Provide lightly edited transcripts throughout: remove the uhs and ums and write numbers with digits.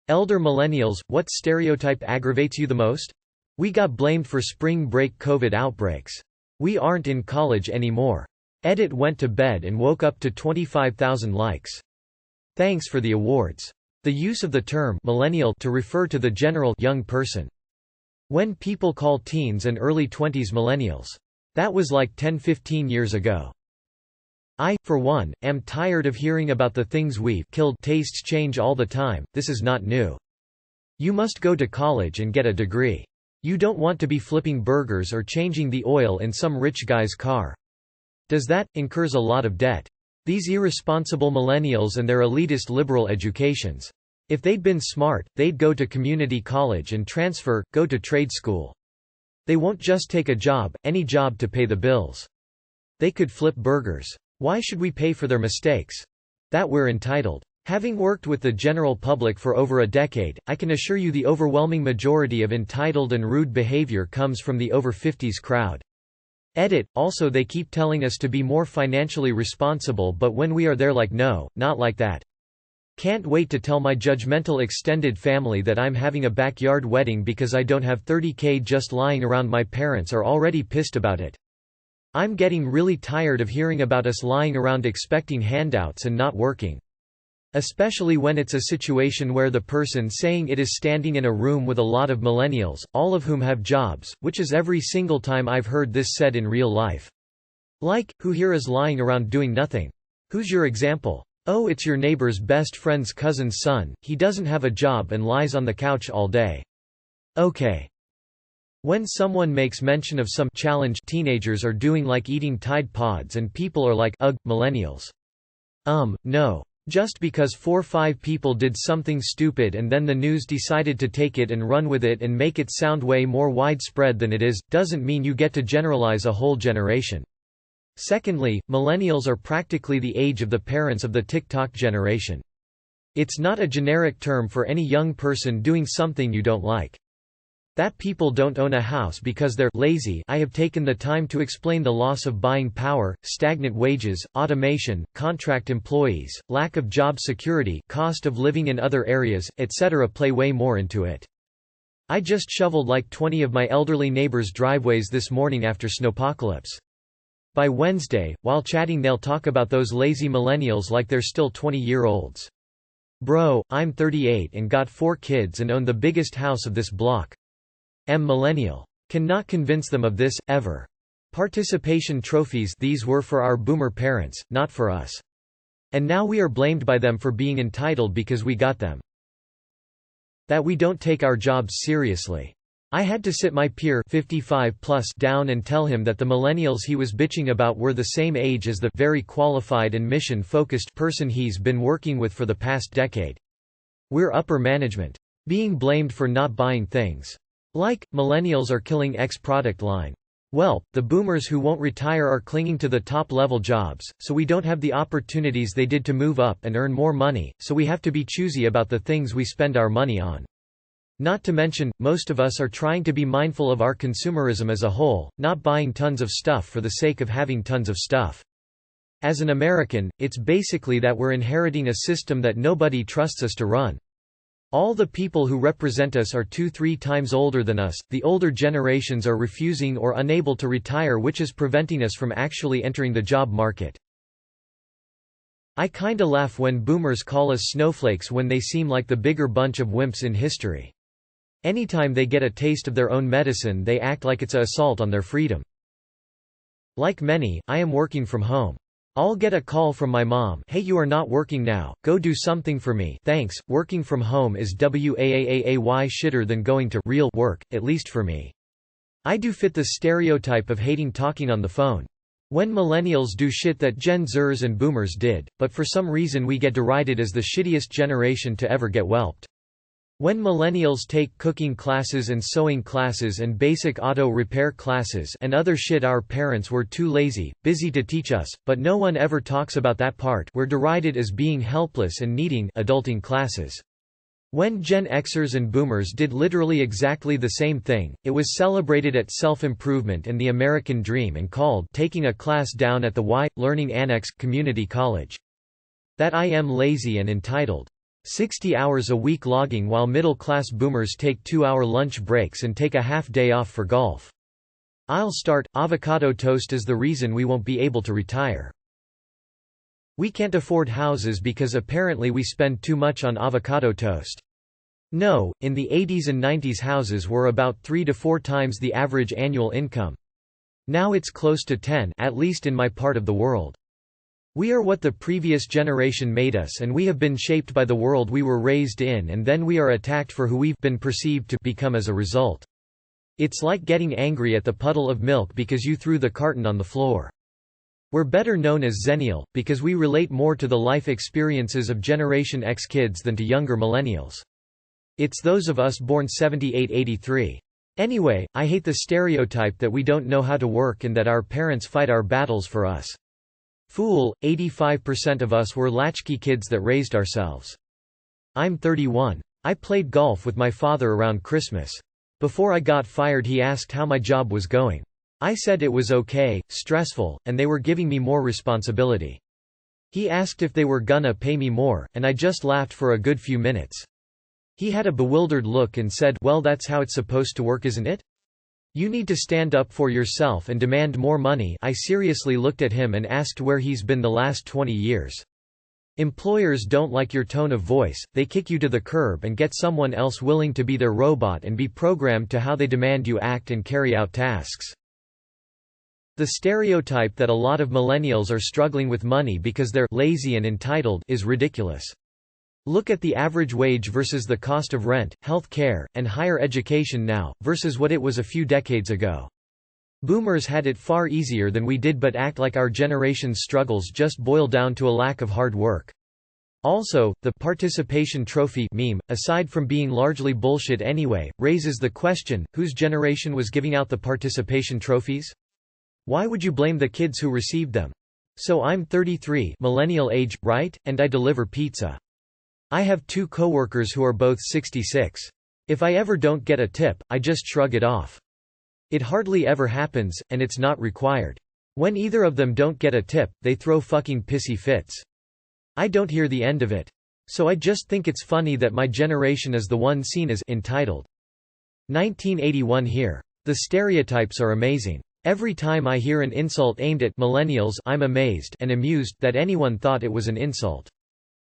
Elder millennials, what stereotype aggravates you the most? We got blamed for spring break COVID outbreaks. We aren't in college anymore. Edit went to bed and woke up to 25,000 likes. Thanks for the awards. The use of the term millennial to refer to the general young person. When people call teens and early 20s millennials. That was like 10–15 years ago. I, for one, am tired of hearing about the things we've killed. Tastes change all the time, this is not new. You must go to college and get a degree. You don't want to be flipping burgers or changing the oil in some rich guy's car. Does that incurs a lot of debt? These irresponsible millennials and their elitist liberal educations. If they'd been smart, they'd go to community college and transfer, go to trade school. They won't just take a job, any job to pay the bills. They could flip burgers. Why should we pay for their mistakes? That we're entitled. Having worked with the general public for over a decade, I can assure you the overwhelming majority of entitled and rude behavior comes from the over 50s crowd. Edit, also they keep telling us to be more financially responsible, but when we are there, like, no, not like that. Can't wait to tell my judgmental extended family that I'm having a backyard wedding because I don't have $30K just lying around. My parents are already pissed about it. I'm getting really tired of hearing about us lying around expecting handouts and not working. Especially when it's a situation where the person saying it is standing in a room with a lot of millennials, all of whom have jobs, which is every single time I've heard this said in real life. Like, who here is lying around doing nothing? Who's your example? Oh, it's your neighbor's best friend's cousin's son, he doesn't have a job and lies on the couch all day. Okay. When someone makes mention of some challenge teenagers are doing, like eating Tide Pods, and people are like, ugh, millennials. No. Just because 4 or 5 people did something stupid and then the news decided to take it and run with it and make it sound way more widespread than it is, doesn't mean you get to generalize a whole generation. Secondly, millennials are practically the age of the parents of the TikTok generation. It's not a generic term for any young person doing something you don't like. That people don't own a house because they're lazy. I have taken the time to explain the loss of buying power, stagnant wages, automation, contract employees, lack of job security, cost of living in other areas, etc. play way more into it. I just shoveled like 20 of my elderly neighbors' driveways this morning after snowpocalypse. By Wednesday, while chatting they'll talk about those lazy millennials like they're still 20-year-olds. Bro, I'm 38 and got 4 kids and own the biggest house of this block. Millennial. Cannot convince them of this, ever. Participation trophies, these were for our boomer parents, not for us. And now we are blamed by them for being entitled because we got them. That we don't take our jobs seriously. I had to sit my peer 55 plus down and tell him that the millennials he was bitching about were the same age as the very qualified and mission-focused person he's been working with for the past decade. We're upper management. Being blamed for not buying things. Like, millennials are killing X product line. Well, the boomers who won't retire are clinging to the top-level jobs, so we don't have the opportunities they did to move up and earn more money, so we have to be choosy about the things we spend our money on. Not to mention, most of us are trying to be mindful of our consumerism as a whole, not buying tons of stuff for the sake of having tons of stuff. As an American, it's basically that we're inheriting a system that nobody trusts us to run. All the people who represent us are 2–3 times older than us, the older generations are refusing or unable to retire, which is preventing us from actually entering the job market. I kinda laugh when boomers call us snowflakes when they seem like the bigger bunch of wimps in history. Anytime they get a taste of their own medicine they act like it's an assault on their freedom. Like many, I am working from home. I'll get a call from my mom, hey, you are not working now, go do something for me. Thanks. Working from home is way shitter than going to real work, at least for me. I do fit the stereotype of hating talking on the phone. When millennials do shit that Gen Zers and boomers did, but for some reason we get derided as the shittiest generation to ever get whelped. When millennials take cooking classes and sewing classes and basic auto repair classes and other shit our parents were too lazy, busy to teach us, but no one ever talks about that part, we're derided as being helpless and needing adulting classes. When Gen Xers and boomers did literally exactly the same thing, it was celebrated at self-improvement and the American dream and called taking a class down at the Y Learning Annex community college. That I am lazy and entitled. 60 hours a week logging while middle-class boomers take 2-hour lunch breaks and take a half day off for golf. I'll start. Avocado toast is the reason we won't be able to retire. We can't afford houses because apparently we spend too much on avocado toast. No, in the 80s and 90s houses were about 3 to 4 times the average annual income. Now it's close to 10, at least in my part of the world. We are what the previous generation made us, and we have been shaped by the world we were raised in, and then we are attacked for who we've been perceived to become as a result. It's like getting angry at the puddle of milk because you threw the carton on the floor. We're better known as Zennial, because we relate more to the life experiences of Generation X kids than to younger millennials. It's those of us born 78–83. Anyway, I hate the stereotype that we don't know how to work and that our parents fight our battles for us. Fool, 85% of us were latchkey kids that raised ourselves. I'm 31. I played golf with my father around Christmas. Before I got fired he asked how my job was going. I said it was okay, stressful, and they were giving me more responsibility. He asked if they were gonna pay me more, and I just laughed for a good few minutes. He had a bewildered look and said, "Well, that's how it's supposed to work, isn't it? You need to stand up for yourself and demand more money." I seriously looked at him and asked where he's been the last 20 years. Employers don't like your tone of voice, they kick you to the curb and get someone else willing to be their robot and be programmed to how they demand you act and carry out tasks. The stereotype that a lot of millennials are struggling with money because they're lazy and entitled is ridiculous. Look at the average wage versus the cost of rent, health care, and higher education now, versus what it was a few decades ago. Boomers had it far easier than we did, but act like our generation's struggles just boil down to a lack of hard work. Also, the participation trophy meme, aside from being largely bullshit anyway, raises the question, whose generation was giving out the participation trophies? Why would you blame the kids who received them? So I'm 33, millennial age, right, and I deliver pizza. I have 2 coworkers who are both 66. If I ever don't get a tip, I just shrug it off. It hardly ever happens, and it's not required. When either of them don't get a tip, they throw fucking pissy fits. I don't hear the end of it. So I just think it's funny that my generation is the one seen as entitled. 1981 here. The stereotypes are amazing. Every time I hear an insult aimed at millennials, I'm amazed and amused that anyone thought it was an insult.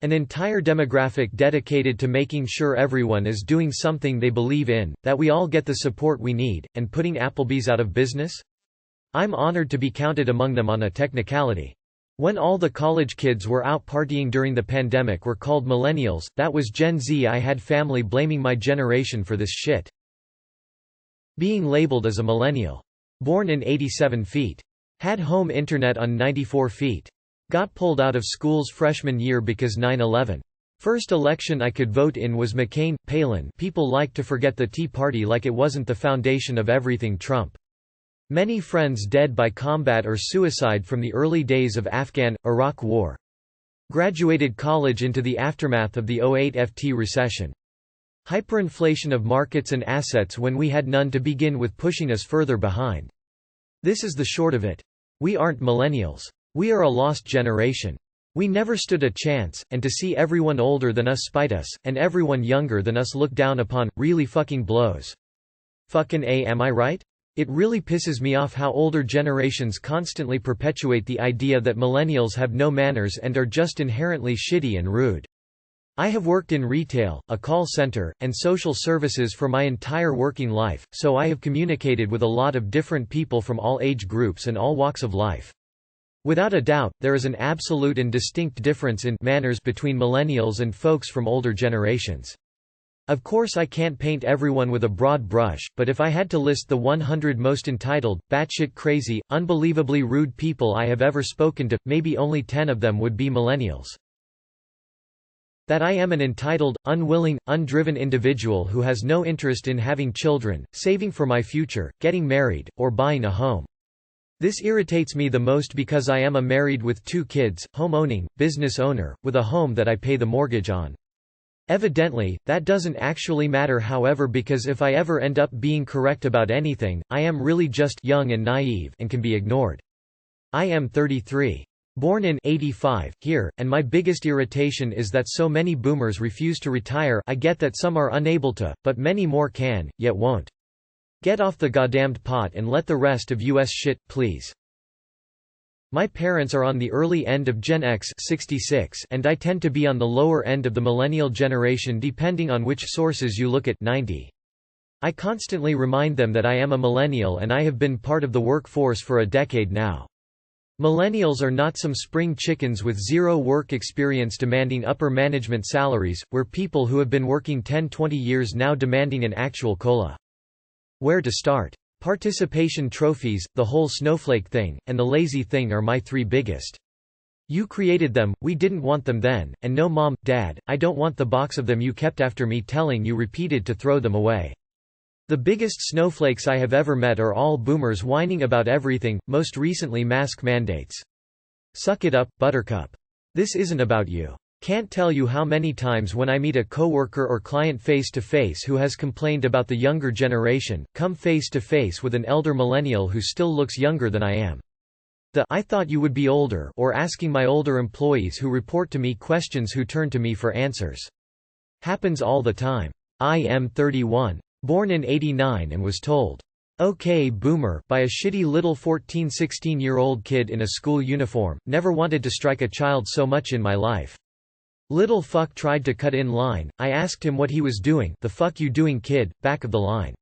An entire demographic dedicated to making sure everyone is doing something they believe in, that we all get the support we need, and putting Applebee's out of business? I'm honored to be counted among them on a technicality. When all the college kids were out partying during the pandemic were called millennials, that was Gen Z. I had family blaming my generation for this shit. Being labeled as a millennial. Born in 87 feet. Had home internet on 94 feet. Got pulled out of school's freshman year because 9/11. First election I could vote in was McCain, Palin. People like to forget the Tea Party like it wasn't the foundation of everything Trump. Many friends dead by combat or suicide from the early days of Afghan-Iraq War. Graduated college into the aftermath of the '08 FT recession. Hyperinflation of markets and assets when we had none to begin with, pushing us further behind. This is the short of it. We aren't millennials. We are a lost generation. We never stood a chance, and to see everyone older than us spite us, and everyone younger than us look down upon, really fucking blows. Fucking A, am I right? It really pisses me off how older generations constantly perpetuate the idea that millennials have no manners and are just inherently shitty and rude. I have worked in retail, a call center, and social services for my entire working life, so I have communicated with a lot of different people from all age groups and all walks of life. Without a doubt, there is an absolute and distinct difference in manners between millennials and folks from older generations. Of course I can't paint everyone with a broad brush, but if I had to list the 100 most entitled, batshit crazy, unbelievably rude people I have ever spoken to, maybe only 10 of them would be millennials. That I am an entitled, unwilling, undriven individual who has no interest in having children, saving for my future, getting married, or buying a home. This irritates me the most because I am a married with 2 kids, home-owning, business owner, with a home that I pay the mortgage on. Evidently, that doesn't actually matter, however, because if I ever end up being correct about anything, I am really just young and naive and can be ignored. I am 33. Born in '85, here, and my biggest irritation is that so many boomers refuse to retire. I get that some are unable to, but many more can, yet won't. Get off the goddamned pot and let the rest of us shit, please. My parents are on the early end of Gen X 66, and I tend to be on the lower end of the millennial generation depending on which sources you look at 90. I constantly remind them that I am a millennial and I have been part of the workforce for a decade now. Millennials are not some spring chickens with zero work experience demanding upper management salaries, we're people who have been working 10-20 years now demanding an actual COLA. Where to start? Participation trophies, the whole snowflake thing, and the lazy thing are my three biggest. You created them, we didn't want them then, and no mom, dad, I don't want the box of them you kept after me telling you repeated to throw them away. The biggest snowflakes I have ever met are all boomers whining about everything, most recently mask mandates. Suck it up, buttercup. This isn't about you. Can't tell you how many times when I meet a coworker or client face to face who has complained about the younger generation, come face to face with an elder millennial who still looks younger than I am. I thought you would be older, or asking my older employees who report to me questions who turn to me for answers. Happens all the time. I am 31. Born in '89 and was told, "Okay boomer," by a shitty little 14-16-year-old kid in a school uniform. Never wanted to strike a child so much in my life. Little fuck tried to cut in line. I asked him what he was doing. "The fuck you doing, kid, back of the line."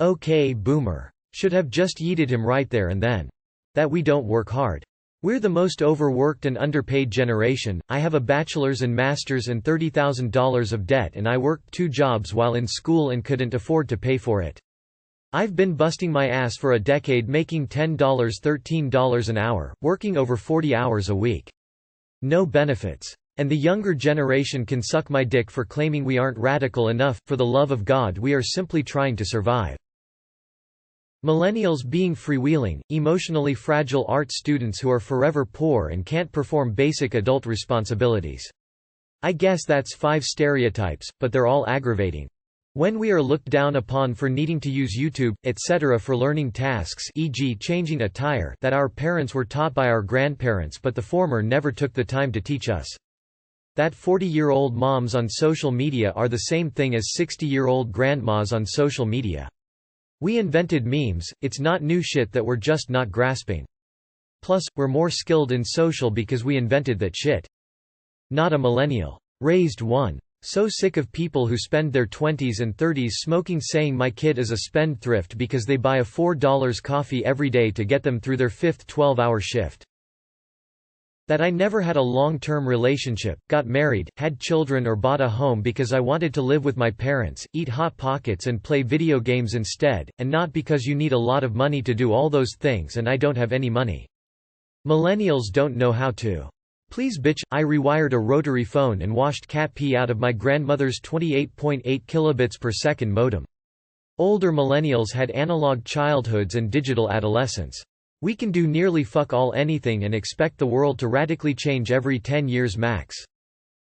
Okay boomer. Should have just yeeted him right there and then. That we don't work hard. We're the most overworked and underpaid generation. I have a bachelor's and master's and $30,000 of debt, and I worked 2 jobs while in school and couldn't afford to pay for it. I've been busting my ass for a decade making $10, $13 an hour, working over 40 hours a week. No benefits. And the younger generation can suck my dick for claiming we aren't radical enough. For the love of God, we are simply trying to survive. Millennials being freewheeling, emotionally fragile art students who are forever poor and can't perform basic adult responsibilities. I guess that's 5 stereotypes, but they're all aggravating. When we are looked down upon for needing to use YouTube, etc. for learning tasks, e.g. changing a tire, that our parents were taught by our grandparents but the former never took the time to teach us. That 40-year-old moms on social media are the same thing as 60-year-old grandmas on social media. We invented memes, it's not new shit that we're just not grasping. Plus, we're more skilled in social because we invented that shit. Not a millennial. Raised one. So sick of people who spend their 20s and 30s smoking saying my kid is a spendthrift because they buy a $4 coffee every day to get them through their 5th 12-hour shift. That I never had a long-term relationship, got married, had children or bought a home because I wanted to live with my parents, eat Hot Pockets and play video games instead, and not because you need a lot of money to do all those things and I don't have any money. Millennials don't know how to. Please bitch, I rewired a rotary phone and washed cat pee out of my grandmother's 28.8 kilobits per second modem. Older millennials had analog childhoods and digital adolescence. We can do nearly fuck all anything and expect the world to radically change every 10 years max.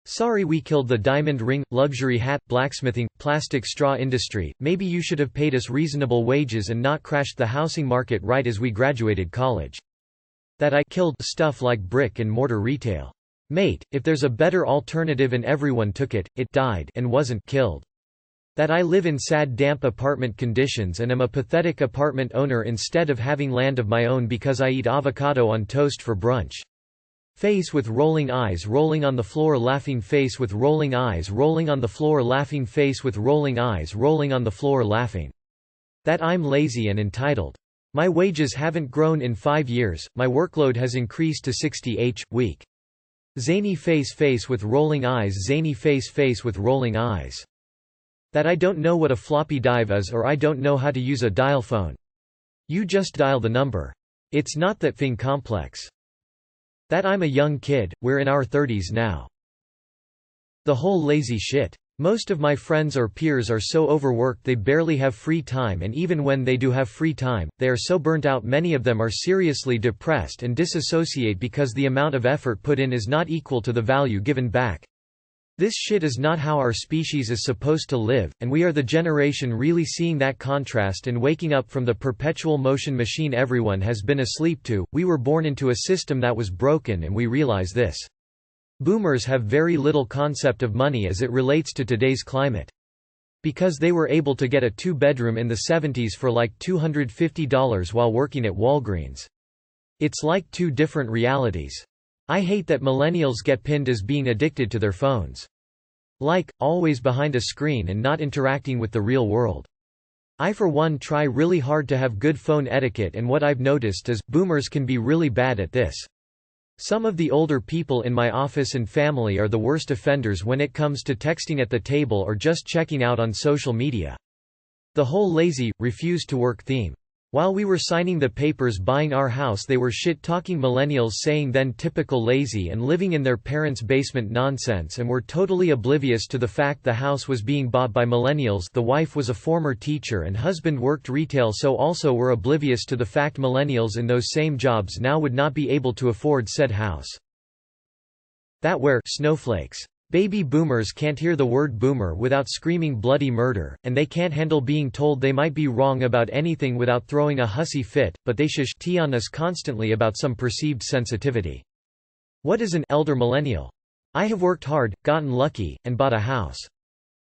Sorry we killed the diamond ring, luxury hat, blacksmithing, plastic straw industry. Maybe you should have paid us reasonable wages and not crashed the housing market right as we graduated college. That I killed stuff like brick and mortar retail. Mate, if there's a better alternative and everyone took it, it died and wasn't killed. That I live in sad damp apartment conditions and am a pathetic apartment owner instead of having land of my own because I eat avocado on toast for brunch. Face with rolling eyes rolling on the floor laughing face with rolling eyes rolling on the floor laughing face with rolling eyes rolling on the floor laughing. That I'm lazy and entitled. My wages haven't grown in 5 years, my workload has increased to 60h, week. Zany face face with rolling eyes zany face face with rolling eyes. That I don't know what a floppy dive is or I don't know how to use a dial phone. You just dial the number. It's not that thing complex. That I'm a young kid, we're in our 30s now. The whole lazy shit. Most of my friends or peers are so overworked they barely have free time, and even when they do have free time, they are so burnt out many of them are seriously depressed and disassociate because the amount of effort put in is not equal to the value given back. This shit is not how our species is supposed to live, and we are the generation really seeing that contrast and waking up from the perpetual motion machine everyone has been asleep to. We were born into a system that was broken and we realize this. Boomers have very little concept of money as it relates to today's climate. Because they were able to get a 2-bedroom in the 70s for like $250 while working at Walgreens. It's like two different realities. I hate that millennials get pinned as being addicted to their phones. Like, always behind a screen and not interacting with the real world. I for one try really hard to have good phone etiquette, and what I've noticed is, boomers can be really bad at this. Some of the older people in my office and family are the worst offenders when it comes to texting at the table or just checking out on social media. The whole lazy, refuse to work theme. While we were signing the papers buying our house, they were shit-talking millennials, saying then typical lazy and living in their parents' basement nonsense, and were totally oblivious to the fact the house was being bought by millennials. The wife was a former teacher and husband worked retail, so also were oblivious to the fact millennials in those same jobs now would not be able to afford said house. That where snowflakes. Baby boomers can't hear the word boomer without screaming bloody murder, and they can't handle being told they might be wrong about anything without throwing a hussy fit, but they shush on us constantly about some perceived sensitivity. What is an elder millennial? I have worked hard, gotten lucky, and bought a house.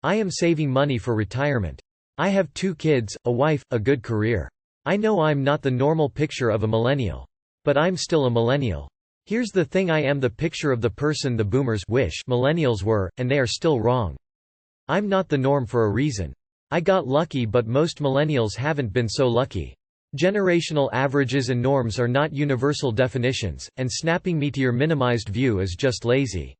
I am saving money for retirement. I have 2 kids, a wife, a good career. I know I'm not the normal picture of a millennial. But I'm still a millennial. Here's the thing, I am the picture of the person the boomers wish millennials were, and they are still wrong. I'm not the norm for a reason. I got lucky, but most millennials haven't been so lucky. Generational averages and norms are not universal definitions, and snapping me to your minimized view is just lazy.